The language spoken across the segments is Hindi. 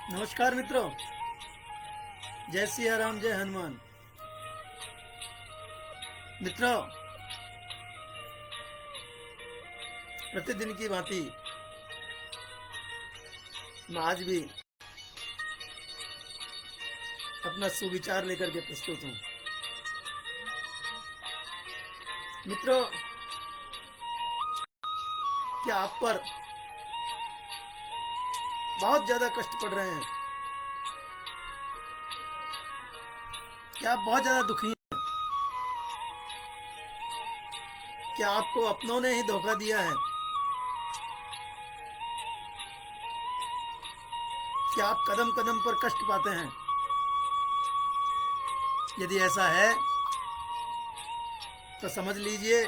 नमस्कार मित्रों, जय सिया राम, जय हनुमान। मित्रों, प्रतिदिन की भांति मैं आज भी अपना सुविचार लेकर के प्रस्तुत हूं। मित्रों, क्या आप पर बहुत ज्यादा कष्ट पड़ रहे हैं? क्या आप बहुत ज्यादा दुखी हैं? क्या आपको अपनों ने ही धोखा दिया है? क्या आप कदम कदम पर कष्ट पाते हैं? यदि ऐसा है तो समझ लीजिए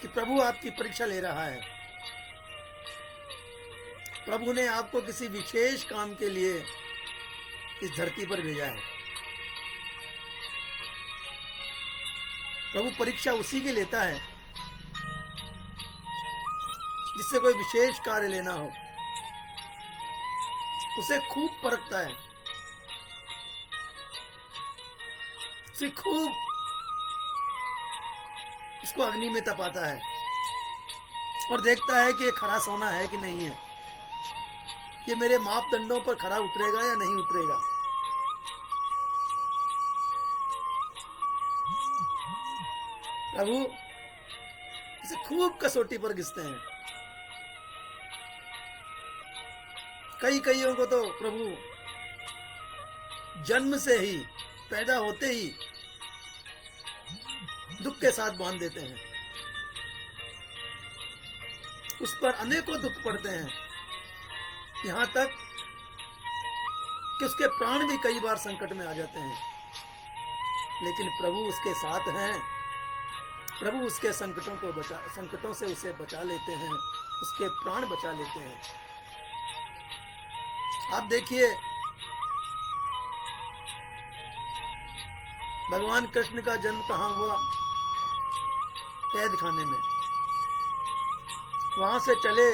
कि प्रभु आपकी परीक्षा ले रहा है। प्रभु ने आपको किसी विशेष काम के लिए इस धरती पर भेजा है। प्रभु परीक्षा उसी की लेता है जिससे कोई विशेष कार्य लेना हो। उसे खूब परखता है, उसे खूब इसको अग्नि में तपाता है और देखता है कि ये खरा सोना है कि नहीं है, ये मेरे मापदंडों पर खरा उतरेगा या नहीं उतरेगा। प्रभु इसे खूब कसौटी पर घिसते हैं। कईयों को तो प्रभु जन्म से ही, पैदा होते ही दुख के साथ बांध देते हैं। उस पर अनेकों दुख पड़ते हैं, यहाँ तक कि उसके प्राण भी कई बार संकट में आ जाते हैं। लेकिन प्रभु उसके साथ हैं। प्रभु उसके संकटों से उसे बचा लेते हैं, उसके प्राण बचा लेते हैं। आप देखिए, भगवान कृष्ण का जन्म कहाँ हुआ? कैद खाने में। वहां से चले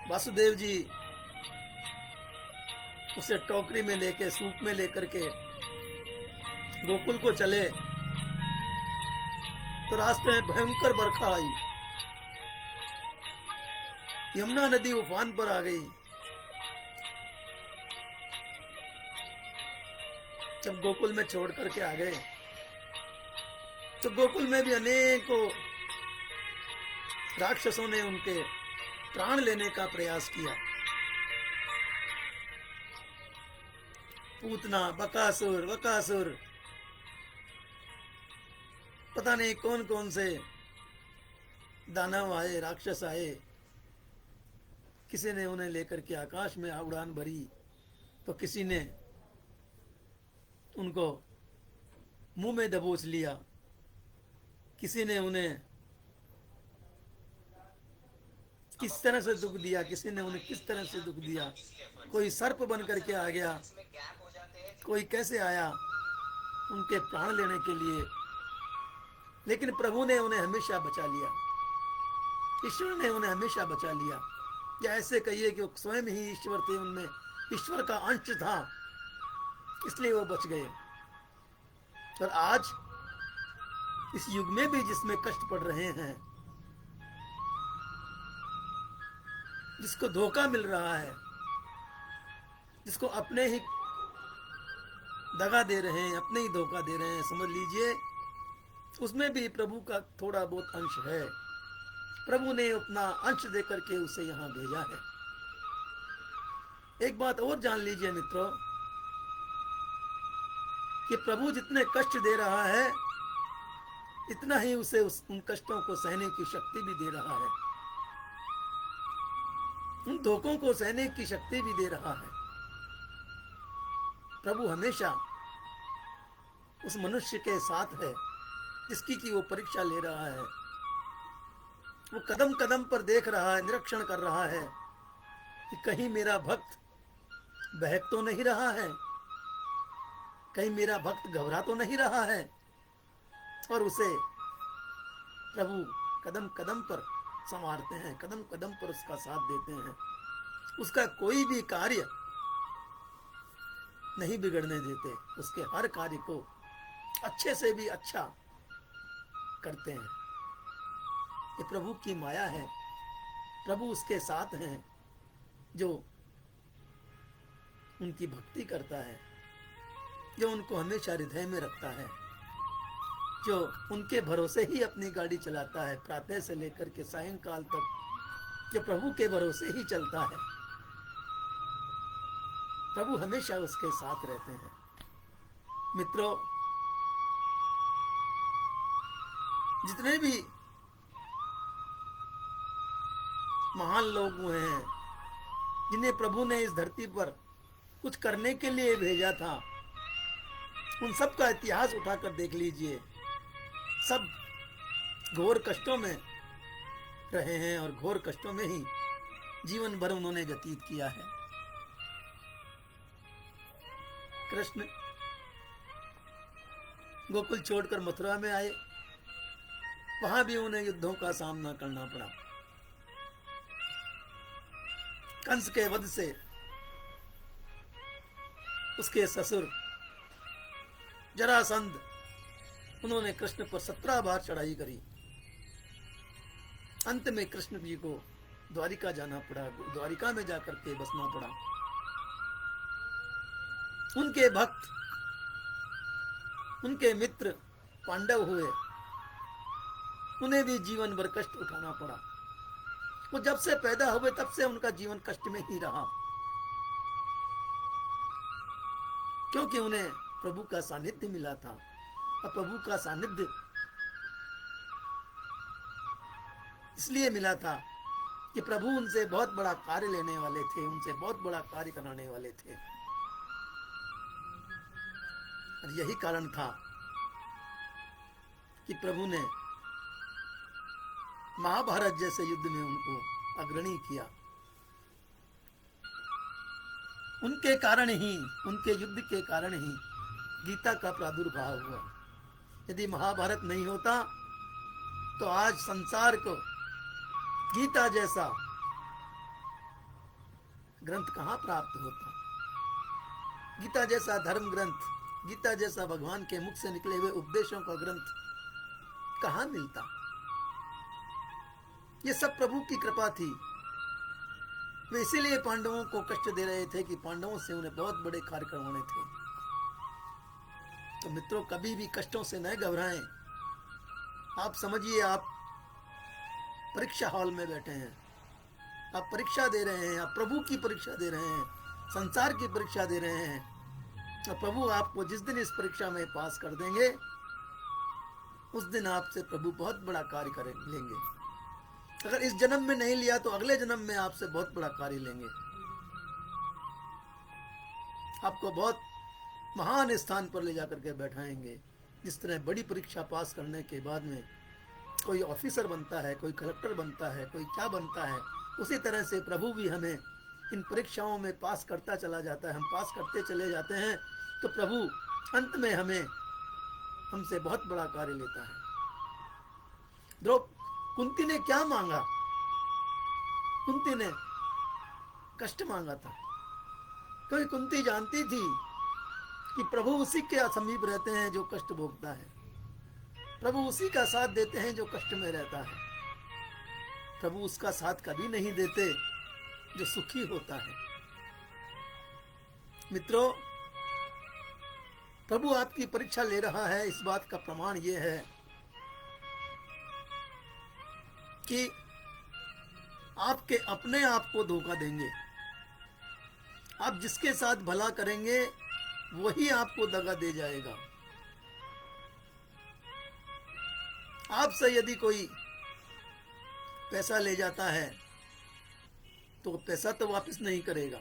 वासुदेव जी, उसे टोकरी में लेके, सूप में लेकर के गोकुल को चले तो रास्ते में भयंकर बरखा आई। यमुना नदी उफान पर आ गई। जब गोकुल में छोड़ करके आ गए तो गोकुल में भी अनेकों राक्षसों ने उनके प्राण लेने का प्रयास किया। पूतना, बकासुर, वकासुर, पता नहीं कौन कौन से दानव आए, राक्षस आए। किसी ने उन्हें लेकर के आकाश में उड़ान भरी तो किसी ने उनको मुंह में दबोच लिया। किसी ने उन्हें किस तरह से दुख दिया, किसी ने उन्हें किस तरह से दुख दिया। कोई सर्प बन करके आ गया, कोई कैसे आया उनके प्राण लेने के लिए। लेकिन प्रभु ने उन्हें हमेशा बचा लिया, ईश्वर ने उन्हें हमेशा बचा लिया। या ऐसे कहिए कि वो स्वयं ही ईश्वर थे, उनमें ईश्वर का अंश था, इसलिए वो बच गए। और आज इस युग में भी जिसमें कष्ट पड़ रहे हैं, जिसको धोखा मिल रहा है, जिसको अपने ही दगा दे रहे हैं, अपने ही धोखा दे रहे हैं, समझ लीजिए उसमें भी प्रभु का थोड़ा बहुत अंश है। प्रभु ने अपना अंश देकर के उसे यहां भेजा है। एक बात और जान लीजिए मित्रों, कि प्रभु जितने कष्ट दे रहा है, इतना ही उसे उन कष्टों को सहने की शक्ति भी दे रहा है, उन धोखों को सहने की शक्ति भी दे रहा है। प्रभु हमेशा उस मनुष्य के साथ है जिसकी की वो परीक्षा ले रहा है। वो कदम कदम पर देख रहा है, निरीक्षण कर रहा है कि कहीं मेरा भक्त बहक तो नहीं रहा है, कहीं मेरा भक्त घबरा तो नहीं रहा है। और उसे प्रभु कदम कदम पर संवारते हैं, कदम कदम पर उसका साथ देते हैं, उसका कोई भी कार्य नहीं बिगड़ने देते, उसके हर कार्य को अच्छे से भी अच्छा करते हैं। ये प्रभु की माया है, प्रभु उसके साथ हैं जो उनकी भक्ति करता है, जो उनको हमेशा हृदय में रखता है, जो उनके भरोसे ही अपनी गाड़ी चलाता है, प्रातः से लेकर के सायंकाल तक जो प्रभु के भरोसे ही चलता है, प्रभु हमेशा उसके साथ रहते हैं। मित्रों, जितने भी महान लोग हुए हैं जिन्हें प्रभु ने इस धरती पर कुछ करने के लिए भेजा था, उन सब का इतिहास उठाकर देख लीजिए। सब घोर कष्टों में रहे हैं और घोर कष्टों में ही जीवन भर उन्होंने व्यतीत किया है। कृष्ण गोकुल छोड़कर मथुरा में आए, वहां भी उन्हें युद्धों का सामना करना पड़ा। कंस के वध से उसके ससुर जरासंध, उन्होंने कृष्ण पर 17 बार चढ़ाई करी। अंत में कृष्ण जी को द्वारिका जाना पड़ा, द्वारिका में जाकर के बसना पड़ा। उनके भक्त, उनके मित्र पांडव हुए, उन्हें भी जीवन भर कष्ट उठाना पड़ा। वो जब से पैदा हुए तब से उनका जीवन कष्ट में ही रहा, क्योंकि उन्हें प्रभु का सानिध्य मिला था। और प्रभु का सानिध्य इसलिए मिला था कि प्रभु उनसे बहुत बड़ा कार्य लेने वाले थे, उनसे बहुत बड़ा कार्य कराने वाले थे। और यही कारण था कि प्रभु ने महाभारत जैसे युद्ध में उनको अग्रणी किया। उनके कारण ही, उनके युद्ध के कारण ही गीता का प्रादुर्भाव हुआ। यदि महाभारत नहीं होता तो आज संसार को गीता जैसा ग्रंथ कहां प्राप्त होता। गीता जैसा धर्म ग्रंथ, गीता जैसा भगवान के मुख से निकले हुए उपदेशों का ग्रंथ कहां मिलता। ये सब प्रभु की कृपा थी। वे इसीलिए पांडवों को कष्ट दे रहे थे कि पांडवों से उन्हें बहुत बड़े कार्य करवाने थे। तो मित्रों, कभी भी कष्टों से न घबराएं। आप समझिए, आप परीक्षा हॉल में बैठे हैं, आप परीक्षा दे रहे हैं, आप प्रभु की परीक्षा दे रहे हैं, संसार की परीक्षा दे रहे हैं। और प्रभु आपको जिस दिन इस परीक्षा में पास कर देंगे, उस दिन आपसे प्रभु बहुत बड़ा कार्य कर लेंगे। अगर इस जन्म में नहीं लिया तो अगले जन्म में आपसे बहुत बड़ा कार्य लेंगे, आपको बहुत महान स्थान पर ले जाकर के बैठाएंगे। जिस तरह बड़ी परीक्षा पास करने के बाद में कोई ऑफिसर बनता है, कोई कलेक्टर बनता है, कोई क्या बनता है, उसी तरह से प्रभु भी हमें इन परीक्षाओं में पास करता चला जाता है। हम पास करते चले जाते हैं तो प्रभु अंत में हमें हमसे बहुत बड़ा कार्य लेता है। कुंती ने क्या मांगा? कुंती ने कष्ट मांगा था, क्योंकि कुंती जानती थी कि प्रभु उसी के समीप रहते हैं जो कष्ट भोगता है, प्रभु उसी का साथ देते हैं जो कष्ट में रहता है। प्रभु उसका साथ कभी नहीं देते जो सुखी होता है। मित्रों, प्रभु आपकी परीक्षा ले रहा है, इस बात का प्रमाण यह है कि आपके अपने आप को धोखा देंगे। आप जिसके साथ भला करेंगे वही आपको दगा दे जाएगा। आपसे यदि कोई पैसा ले जाता है तो पैसा तो वापस नहीं करेगा,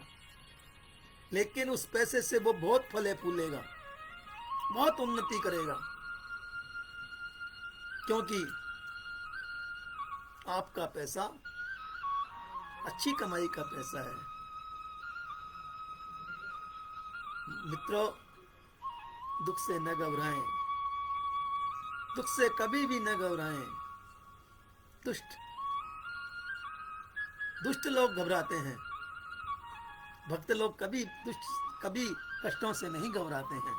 लेकिन उस पैसे से वो बहुत फले फूलेगा, बहुत उन्नति करेगा, क्योंकि आपका पैसा अच्छी कमाई का पैसा है। मित्रों, दुख से न घबराएं, दुख से कभी भी न घबराएं। दुष्ट दुष्ट लोग घबराते हैं, भक्त लोग कभी कष्टों से नहीं घबराते हैं।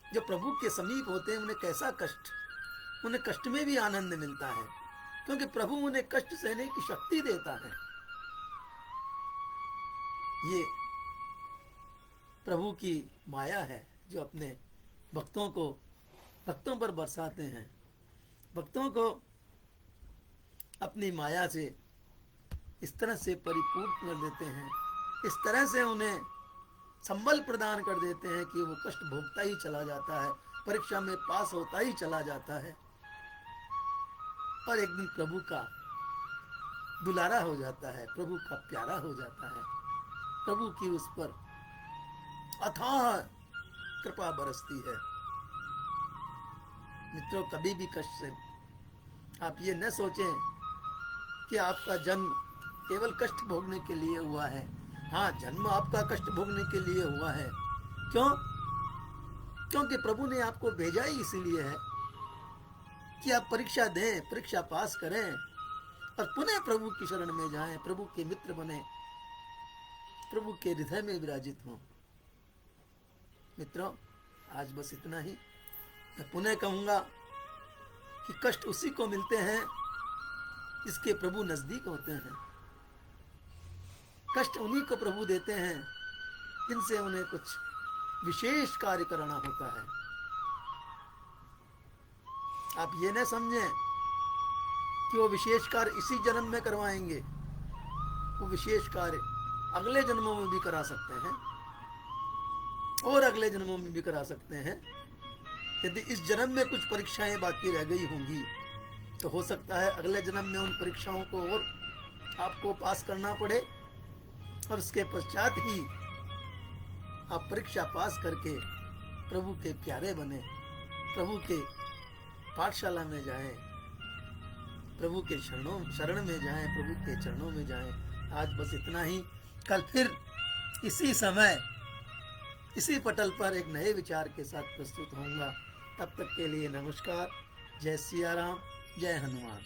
जो प्रभु के समीप होते हैं उन्हें कैसा कष्ट, उन्हें कष्ट में भी आनंद मिलता है, क्योंकि प्रभु उन्हें कष्ट सहने की शक्ति देता है। ये प्रभु की माया है जो अपने भक्तों पर बरसाते हैं, भक्तों को अपनी माया से इस तरह से परिपूर्ण कर देते हैं, इस तरह से उन्हें संबल प्रदान कर देते हैं कि वो कष्ट भोगता ही चला जाता है, परीक्षा में पास होता ही चला जाता है और एक दिन प्रभु का दुलारा हो जाता है, प्रभु का प्यारा हो जाता है, प्रभु की उस पर अथाह कृपा बरसती है। मित्रों, कभी भी कष्ट से आप ये न सोचें कि आपका जन्म केवल कष्ट भोगने के लिए हुआ है। हाँ, जन्म आपका कष्ट भोगने के लिए हुआ है। क्यों? क्योंकि प्रभु ने आपको भेजा ही इसीलिए है कि आप परीक्षा दें, परीक्षा पास करें और पुनः प्रभु की शरण में जाएं, प्रभु के मित्र बने, प्रभु के हृदय में विराजित हों। मित्रों, आज बस इतना ही। मैं पुनः कहूंगा कि कष्ट उसी को मिलते हैं जिसके प्रभु नजदीक होते हैं। कष्ट उन्हीं को प्रभु देते हैं जिनसे उन्हें कुछ विशेष कार्य करना होता है। आप ये न समझें कि वो विशेष कार्य इसी जन्म में करवाएंगे, वो विशेष कार्य अगले जन्मों में भी करा सकते हैं और अगले जन्मों में भी करा सकते हैं। यदि इस जन्म में कुछ परीक्षाएं बाकी रह गई होंगी तो हो सकता है अगले जन्म में उन परीक्षाओं को और आपको पास करना पड़े और उसके पश्चात ही आप परीक्षा पास करके प्रभु के प्यारे बने, प्रभु के पाठशाला में जाएं, प्रभु के शरण में जाएं, प्रभु के चरणों में जाएं। आज बस इतना ही। कल फिर इसी समय इसी पटल पर एक नए विचार के साथ प्रस्तुत होऊंगा। तब तक के लिए नमस्कार। जय सिया राम, जय हनुमान।